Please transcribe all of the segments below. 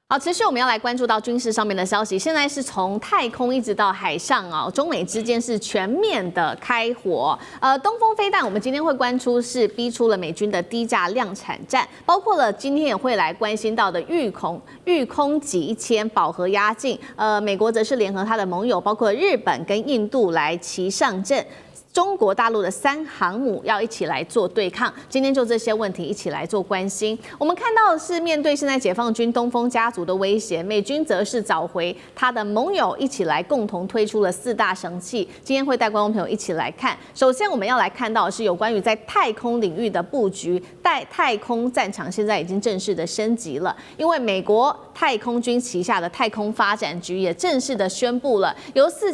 好，持续我们要来关注到军事上面的消息。现在是从太空一直到海上啊，中美之间是全面的开火。东风飞弹，我们今天会关注是逼出了美军的低价量产战，包括了今天也会来关心到的御空级1000饱和压境。美国则是联合他的盟友，包括日本跟印度来齐上阵。中国大陆的3航母要一起来做对抗，今天就这些问题一起来做关心。我们看到的是面对现在解放军东风家族的威胁，美军则是找回他的盟友，一起来共同推出了4大神器。今天会带观众朋友一起来看。首先我们要来看到的是有关于在太空领域的布局，太空战场现在已经正式的升级了，因为美国太空军旗下的太空发展局也正式的宣布了，由4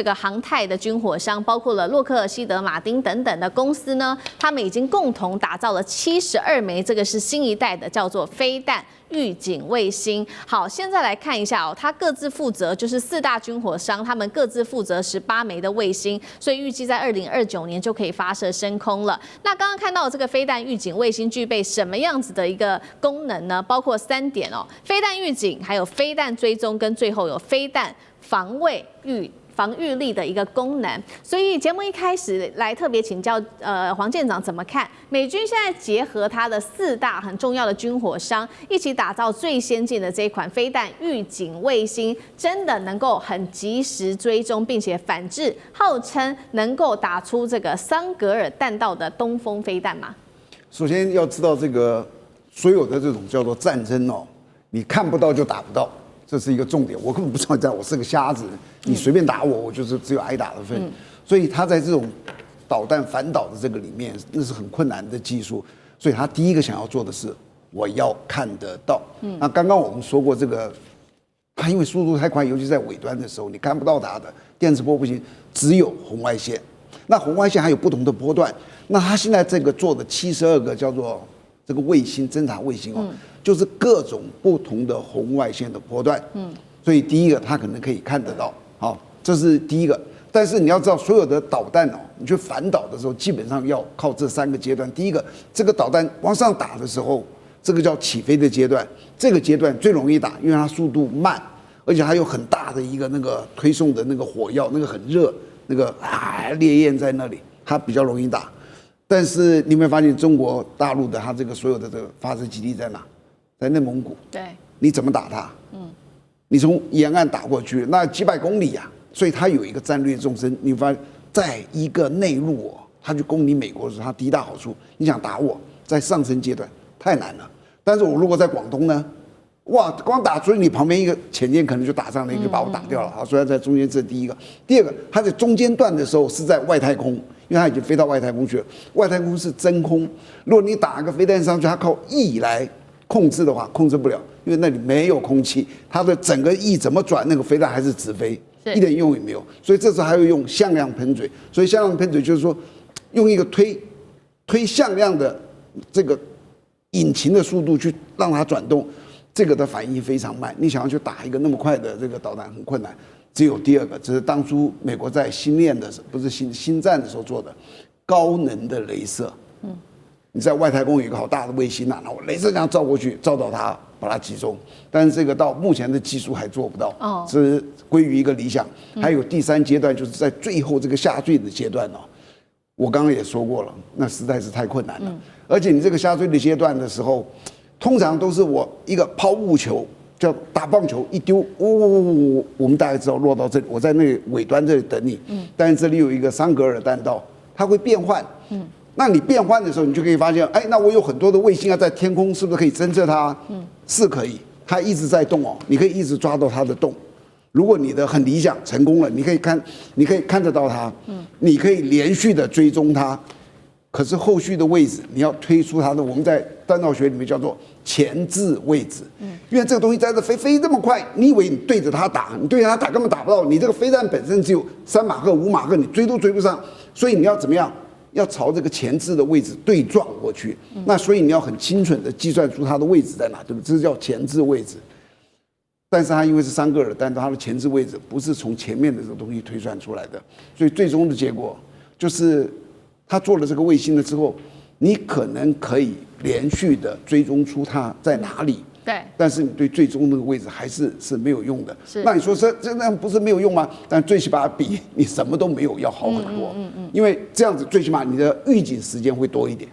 家航太的军火商，包括了洛克希德马丁等等的公司呢，他们已经共同打造了72枚，这个是新一代的叫做飞弹预警卫星。好，现在来看一下它各自负责，就是4大军火商，他们各自负责18枚的卫星，所以预计在2029年就可以发射升空了。那刚刚看到的这个飞弹预警卫星具备什么样子的一个功能呢？包括3点哦，飞弹预警，还有飞弹追踪，跟最后有飞弹防御力的一个功能。所以节目一开始来特别请教黄舰长怎么看美军现在结合它的4大很重要的军火商，一起打造最先进的这一款飞弹预警卫星，真的能够很及时追踪，并且反制号称能够打出这个桑格尔弹道的东风飞弹吗？首先要知道这个所有的这种叫做战争哦，你看不到就打不到。这是一个重点，我根本不知道我是个瞎子，你随便打我，我就是只有挨打的份。所以他在这种导弹反导的这个里面，那是很困难的技术。所以他第一个想要做的是，我要看得到。那刚刚我们说过，这个它因为速度太快，尤其在尾端的时候，你看不到它的电磁波不行，只有红外线。那红外线还有不同的波段。那他现在这个做的72个叫做这个卫星侦察卫星哦。就是各种不同的红外线的波段，所以第一个它可能可以看得到，好，这是第一个。但是你要知道，所有的导弹哦，你去反导的时候，基本上要靠这3个阶段。第一个，这个导弹往上打的时候，这个叫起飞的阶段，这个阶段最容易打，因为它速度慢，而且还有很大的一个那个推送的那个火药，那个很热，那个烈焰在那里，它比较容易打。但是你有没有发现，中国大陆的它这个所有的这个发射基地在哪？在内蒙古，对，你怎么打它？你从沿岸打过去，那几百公里呀，所以它有一个战略纵深。你发现，在一个内陆哦，它去攻你美国的时候，它第一大好处，你想打我，在上升阶段太难了。但是我如果在广东呢，哇，光打追你旁边一个潜舰可能就打上来，就把我打掉了啊。所以在中间这是第一个。第二个，它在中间段的时候是在外太空，因为它已经飞到外太空去了。外太空是真空，如果你打一个飞弹上去，它靠翼来控制的话，控制不了，因为那里没有空气，它的整个翼怎么转，那个飞弹还是直飞，一点用也没有。所以这时候还要用向量喷嘴，所以向量喷嘴就是说，用一个推向量的这个引擎的速度去让它转动，这个的反应非常慢。你想要去打一个那么快的这个导弹很困难。只有第二个，这是当初美国在星链的时候，不是星战的时候做的高能的雷射。你在外太空有一个好大的卫星啊，然后雷射这样照过去，照到它，把它击中。但是这个到目前的技术还做不到，是归于一个理想。还有第3阶段，就是在最后这个下坠的阶段哦。我刚刚也说过了，那实在是太困难了。而且你这个下坠的阶段的时候，通常都是我一个抛物球，叫打棒球一丢，我们大概知道落到这里，我在那个尾端这里等你。但是这里有一个桑格尔弹道，它会变换。那你变换的时候，你就可以发现，哎，那我有很多的卫星要在天空，是不是可以侦测它？是可以，它一直在动哦，你可以一直抓到它的动。如果你的很理想成功了，你可以看得到它，你可以连续的追踪它。可是后续的位置，你要推出它的，我们在弹道学里面叫做前置位置。因为这个东西在这飞这么快，你以为你对着它打，你对着它打根本打不到，你这个飞弹本身只有3马赫、5马赫，你追都追不上，所以你要怎么样？要朝这个前置的位置对撞过去，那所以你要很精准的计算出它的位置在哪，对不对？这是叫前置位置。但是它因为是桑格尔弹道，它的前置位置不是从前面的这个东西推算出来的，所以最终的结果就是他做了这个卫星了之后，你可能可以连续的追踪出它在哪里，对，但是你对最终那个位置还是没有用的。是，那你说这样不是没有用吗？但最起码比你什么都没有要好很多。因为这样子最起码你的预警时间会多一点。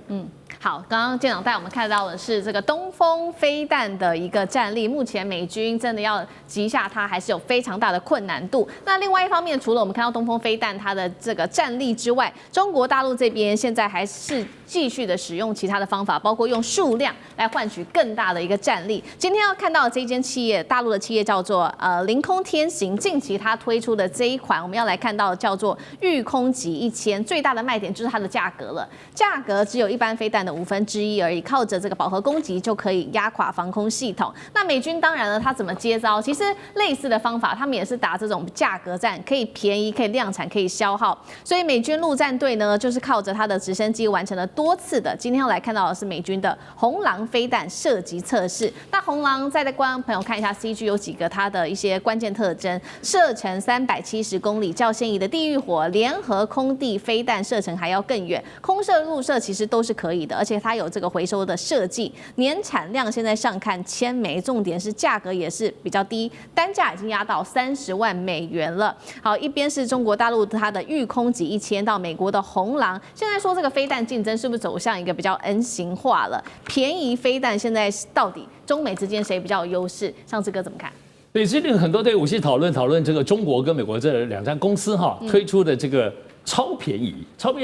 好，刚刚舰长带我们看到的是这个东风飞弹的一个战力，目前美军真的要击下它，还是有非常大的困难度。那另外一方面，除了我们看到东风飞弹它的这个战力之外，中国大陆这边现在还是继续的使用其他的方法，包括用数量来换取更大的一个战力。今天要看到的这间企业，大陆的企业叫做凌空天行，近期它推出的这一款，我们要来看到叫做御空级1000，最大的卖点就是它的价格了，价格只有一般飞弹的1/5而已，靠着这个饱和攻击就可以压垮防空系统。那美军当然了，它怎么接招？其实类似的方法，他们也是打这种价格战，可以便宜，可以量产，可以消耗。所以美军陆战队呢，就是靠着它的直升机完成了多次的。今天要来看到的是美军的红狼飞弹射击测试。那红狼再观众朋友看一下 CG 有几个它的一些关键特征：射程370公里，较现役的地狱火联合空地飞弹射程还要更远，空射、陆射其实都是可以的，而且它有这个回收的设计，年产量现在上看1000枚，重点是价格也是比较低，单价已经压到30万美元了。好，一边是中国大陆它的御空级1000，到美国的红狼，现在说这个飞弹竞争是不是走向一个比较 N 型化了？便宜飞弹现在到底中美之间谁比较有优势？上次哥怎么看？对，最近很多对武器讨论这个中国跟美国这两家公司推出的这个超便宜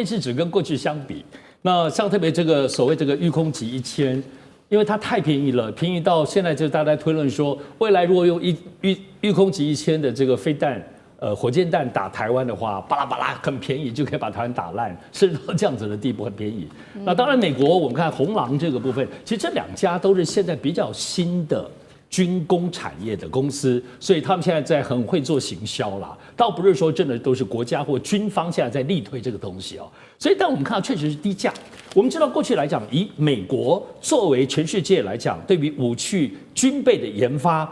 是指跟过去相比。那像特别这个所谓这个御空级1000，因为它太便宜了，便宜到现在就大家推论说，未来如果用御空级1000的这个飞弹，火箭弹打台湾的话，巴拉巴拉很便宜就可以把台湾打烂，甚至到这样子的地步很便宜。那当然，美国我们看红狼这个部分，其实这两家都是现在比较新的军工产业的公司，所以他们现在很会做行销啦，倒不是说真的都是国家或军方现在在力推这个东西哦。所以，但我们看到确实是低价。我们知道过去来讲，以美国作为全世界来讲，对于武器军备的研发，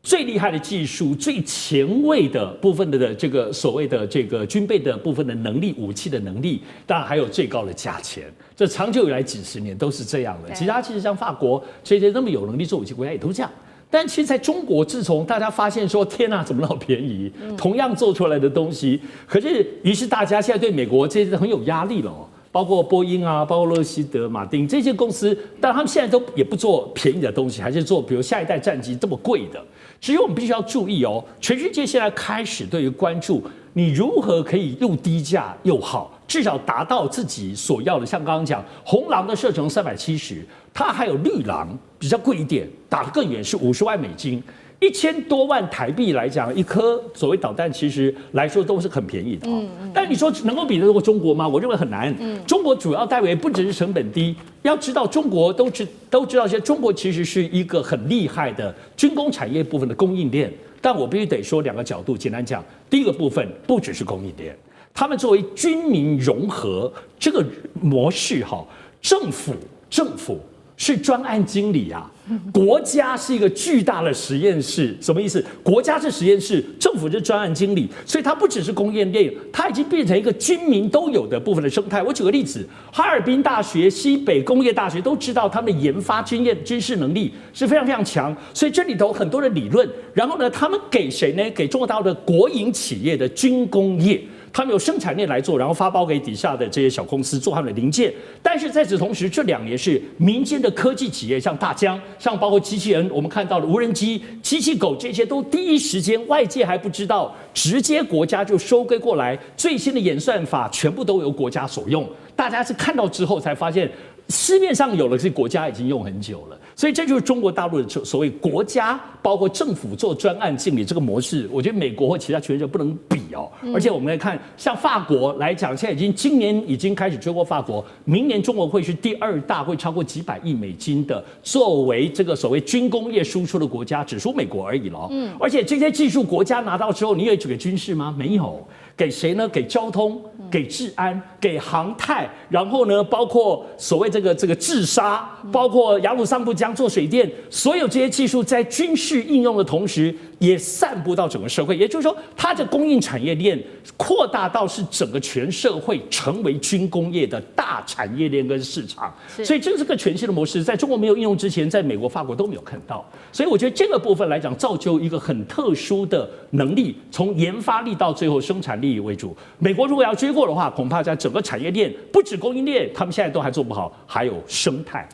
最厉害的技术、最前卫的部分的这个所谓的这个军备的部分的能力、武器的能力，当然还有最高的价钱。这长久以来几十年都是这样的。其实像法国这些那么有能力做武器国家也都这样。但其实在中国，自从大家发现说天哪，怎么那么便宜，同样做出来的东西，可是于是大家现在对美国这些很有压力了哦。包括波音啊，包括洛希德马丁这些公司，但他们现在都也不做便宜的东西，还是做比如下一代战机这么贵的。只有我们必须要注意哦，全世界现在开始对于关注你如何可以又低价又好，至少达到自己所要的。像刚刚讲，红狼的射程370，它还有绿狼比较贵一点，打得更远是50万美金。1000多万台币来讲，一颗所谓导弹其实来说都是很便宜的哦。但你说能够比得过中国吗？我认为很难。中国主要代为不只是成本低，要知道中国都知道，中国其实是一个很厉害的军工产业部分的供应链。但我必须得说两个角度，简单讲，第一个部分不只是供应链，他们作为军民融合这个模式哈，政府是专案经理啊，国家是一个巨大的实验室，什么意思？国家是实验室，政府是专案经理，所以它不只是工业链，它已经变成一个军民都有的部分的生态。我举个例子，哈尔滨大学、西北工业大学都知道他们的研发军事能力是非常非常强，所以这里头很多的理论，然后呢，他们给谁呢？给中国大陆的国营企业的军工业。他们有生产链来做，然后发包给底下的这些小公司做他们的零件。但是在此同时，这2年是民间的科技企业，像大疆，像包括机器人，我们看到的无人机、机器狗这些，都第一时间外界还不知道，直接国家就收归过来，最新的演算法全部都由国家所用。大家是看到之后才发现，市面上有的是国家已经用很久了。所以这就是中国大陆的所谓国家，包括政府做专案经理这个模式，我觉得美国或其他全世界不能比哦。而且我们来看，像法国来讲，现在今年已经开始追过法国，明年中国会是第2大，会超过几百亿美金的，作为这个所谓军工业输出的国家，只输美国而已了。而且这些技术国家拿到之后，你有给军事吗？没有。给谁呢？给交通、给治安、给航太，然后呢，包括所谓这个自杀，包括雅鲁藏布江江做水电，所有这些技术在军事应用的同时，也散布到整个社会。也就是说，它的供应产业链扩大到是整个全社会成为军工业的大产业链跟市场。所以这是个全新的模式，在中国没有应用之前，在美国、法国都没有看到。所以我觉得这个部分来讲，造就一个很特殊的能力，从研发力到最后生产力为主。美国如果要追过的话，恐怕在整个产业链，不止供应链，他们现在都还做不好，还有生态。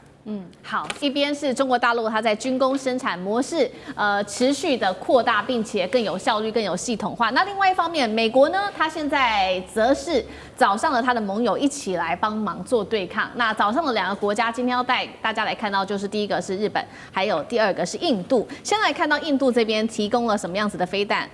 好，一边是中国大陆它在军工生产模式持续的扩大，并且更有效率、更有系统化。那另外一方面，美国呢，它现在则是找上了它的盟友一起来帮忙做对抗。那找上了2个国家，今天要带大家来看到，就是第一个是日本，还有第2个是印度。先来看到印度这边提供了什么样子的飞弹。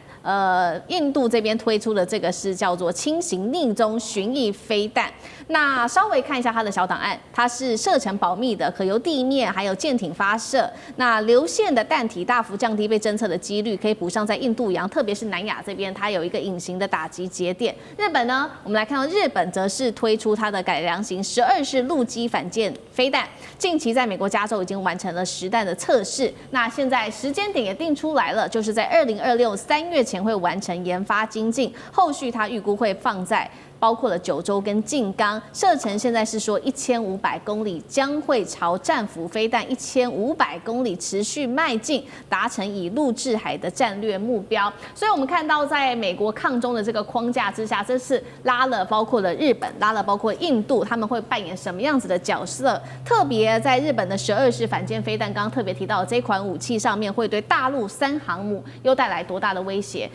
印度这边推出的这个是叫做轻型逆中巡弋飞弹。那稍微看一下它的小档案，它是射程保密的，可由地面还有舰艇发射。那流线的弹体大幅降低被侦测的几率，可以补上在印度洋，特别是南亚这边，它有一个隐形的打击节点。日本呢，我们来看到日本则是推出它的改良型12式陆基反舰飞弹，近期在美国加州已经完成了实弹的测试。那现在时间点也定出来了，就是在2026 3月前会完成研发精进，后续它预估会放在包括了九州跟静冈，射程现在是说1500公里，将会朝战斧飞弹1500公里持续迈进，达成以陆制海的战略目标。所以我们看到，在美国抗中的这个框架之下，这次拉了包括了日本，拉了包括印度，他们会扮演什么样子的角色？特别在日本的12式反舰飞弹，刚刚特别提到这款武器上面会对大陆3航母又带来多大的威胁？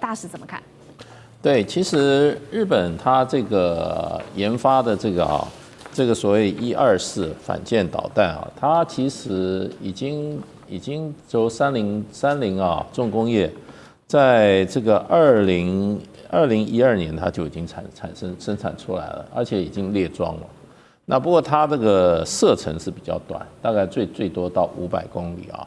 大使怎么看？对，其实日本它这个研发的这个所谓124反舰导弹啊，它其实已经由30啊重工业，在这个2012年它就已经生产出来了，而且已经列装了。那不过它这个射程是比较短，大概最多到500公里啊。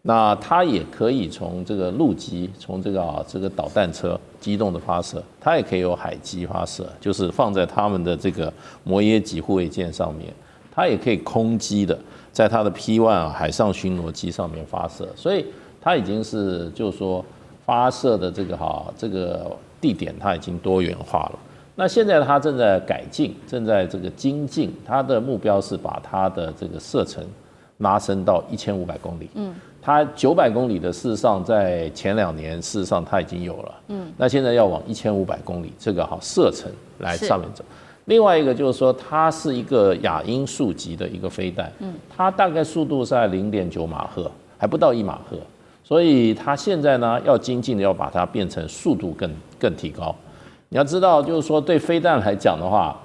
那它也可以从这个陆基，从这个导弹车机动的发射，它也可以有海基发射，就是放在他们的这个摩耶级护卫舰上面，它也可以空基的，在它的 P1海上巡逻机上面发射，所以它已经是就是说发射的这个地点它已经多元化了。那现在它正在改进，正在这个精进，它的目标是把它的这个射程拉升到1500公里。它900公里的，事实上在前2年，事实上它已经有了。那现在要往1500公里这个射程来上面走。另外一个就是说，它是一个亚音速级的一个飞弹，它大概速度在0.9马赫，还不到1马赫。所以它现在呢要精进的，要把它变成速度更提高。你要知道，就是说对飞弹来讲的话，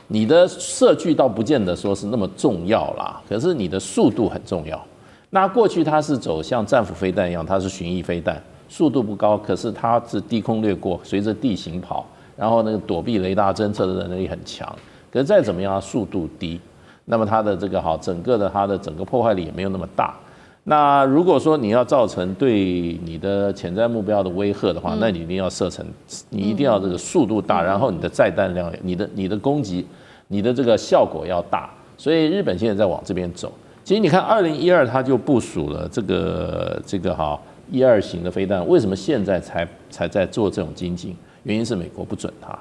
你的射距倒不见得说是那么重要啦，可是你的速度很重要。那过去它是走像战斧飞弹一样，它是巡弋飞弹，速度不高，可是它是低空掠过，随着地形跑，然后那个躲避雷达侦测的能力很强。可是再怎么样，速度低，那么它的这个整个破坏力也没有那么大。那如果说你要造成对你的潜在目标的威吓的话，那你一定要射程，你一定要这个速度大，然后你的载弹量，你的攻击，你的这个效果要大。所以日本现在在往这边走。其实你看，2012它就部署了这个12型的飞弹，为什么现在才在做这种精进？原因是美国不准它。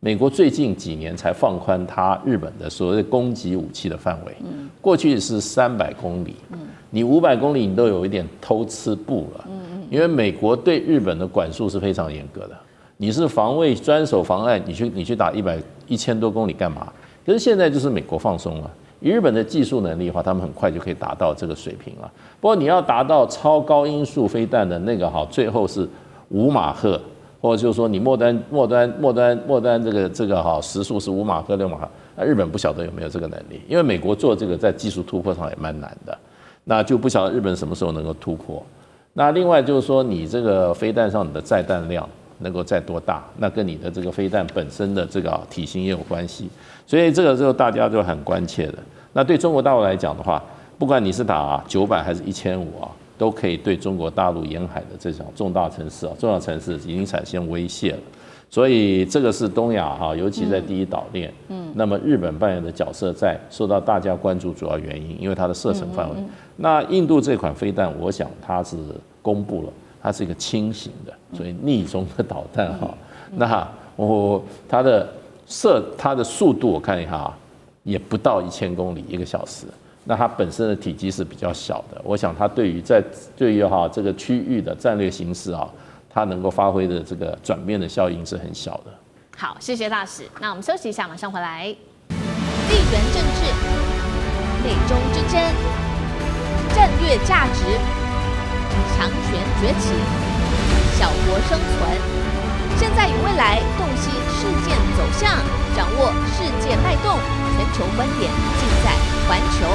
美国最近几年才放宽它日本的所谓攻击武器的范围，过去是300公里，你500公里你都有一点偷吃步了，因为美国对日本的管束是非常严格的，你是防卫专守防岸，你去打1000多公里干嘛？可是现在就是美国放松了。以日本的技术能力的话，他们很快就可以达到这个水平了。不过你要达到超高音速飞弹的那个最后是5马赫，或者就是说你末端这个时速是5马赫6马赫，那日本不晓得有没有这个能力，因为美国做这个在技术突破上也蛮难的，那就不晓得日本什么时候能够突破。那另外就是说你这个飞弹上你的载弹量能够载多大，那跟你的这个飞弹本身的这个体型也有关系，所以这个就大家就很关切的。那对中国大陆来讲的话，不管你是打900还是1500都可以对中国大陆沿海的这种重要城市已经产生威胁了。所以这个是东亚哈，尤其在第一岛链，那么日本扮演的角色在受到大家关注，主要原因因为它的射程范围。那印度这款飞弹，我想它是公布了，它是一个轻型的，所以逆中的导弹哈。那它的速度我看一下啊，也不到1000公里1个小时。那它本身的体积是比较小的，我想它对于这个区域的战略形势啊，它能够发挥的这个转变的效应是很小的。好，谢谢大使。那我们休息一下，马上回来。地缘政治、美中之争、战略价值、强权崛起、小国生存，现在与未来洞悉事件走向，掌握世界脉动，全球观点尽在环球